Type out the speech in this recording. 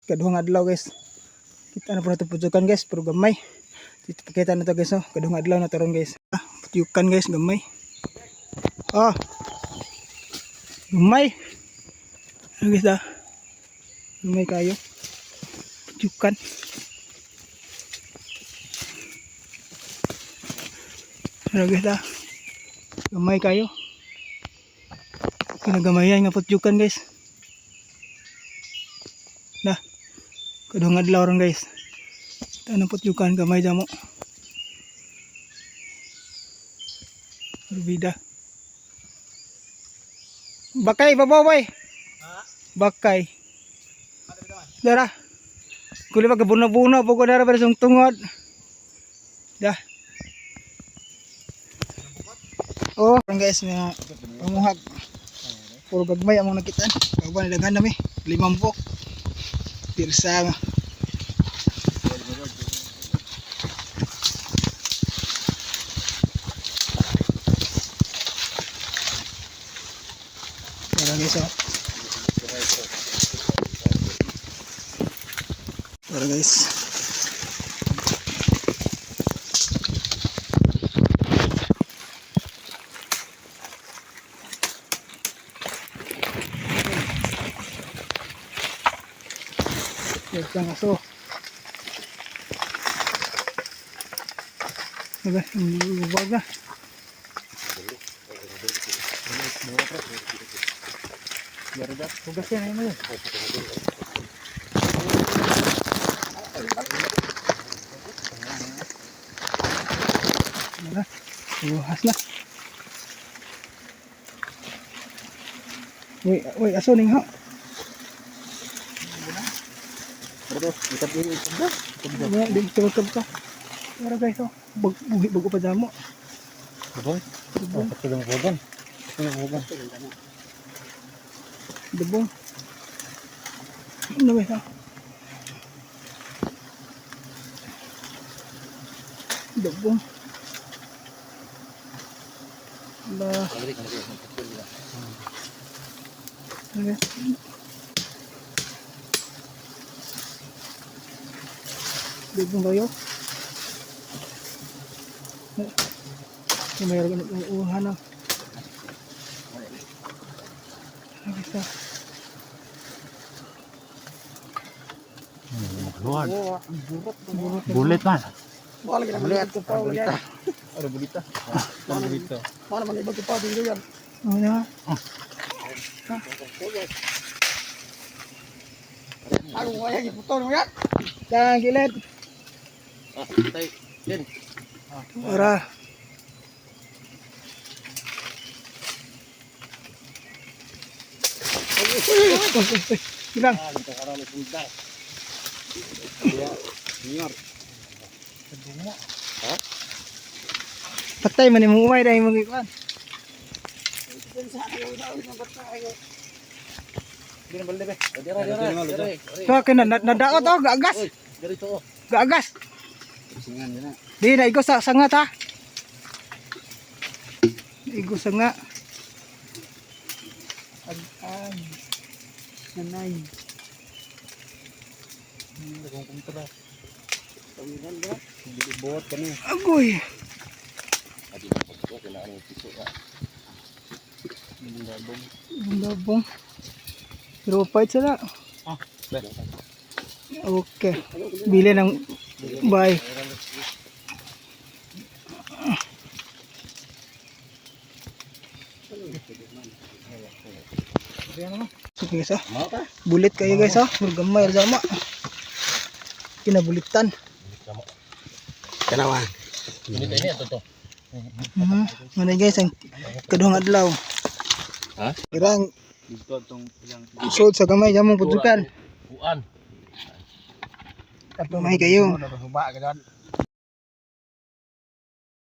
Kaduhang adlaw guys. Kita na po natin putukan guys, pero gamay. Dito pakita na to guys, oh. Kaduhang adlaw na taron guys. Putukan guys, gamay. Oh. Gamay. Ano guys ah? Gamay kayo. Putukan. Ano guys ah? Gamay kayo. Kinagamayan nga putukan guys. Nah. Kaduhang adlaw ron guys. Tanong putyukan gamay damo. Berbeda. Bakay babaw bay. Bakay. Dara. Kuli ba kabuna-buna poko dara pada sung tungod. Dah. Oh, guys nga pamuhag. Puro gagmay among nakitaan. Kaban daghan nami 50. Pirsa nga. Tara guys oh. Tara guys. Yang aso. Oke, buat dah. Biar udah tugasnya ini. Nah, luas lah. Woi, aso ning ha. Ikat ini sudah. Ya, di coba ka. Ora guys, oh. Buhi bago pa damo. Debong. Debong. Debong. Ano ba ito? Debong. Lah. Okay. Debong kayo. Mayroon ng uuhan na. Bisa. Keluar. Bulet man. Bulet. Ada bulita. Bulita. Mana mana ibang pa dito yan. Oh na. Ako kaya giputo mo yan. Kang gilid. Tay. Din. Ora. Bilang. Patay man imong umay dai imong ikuan. So kena nadaot oh gagas. Gagas. Di na igos sa sangat ha. Igos sanga. Ay. Nanay. Kung kontra. Tawiran ba? Hindi buhat kami. Agoy. Adi na pagko kailangan ng piso ka. Bundabong. Pero pahit sila. Okay. Bili ng bye. Sige guys ah. Bulit kayo guys ah. Gamay sama. Kinabulitan. Kanawa. Ini ato to. Mana guys ang kaduhang adlaw. Ha? Irang Dito tong ilang usod sa gamay jamong putukan. buan. Tapos may kayo. Suba ka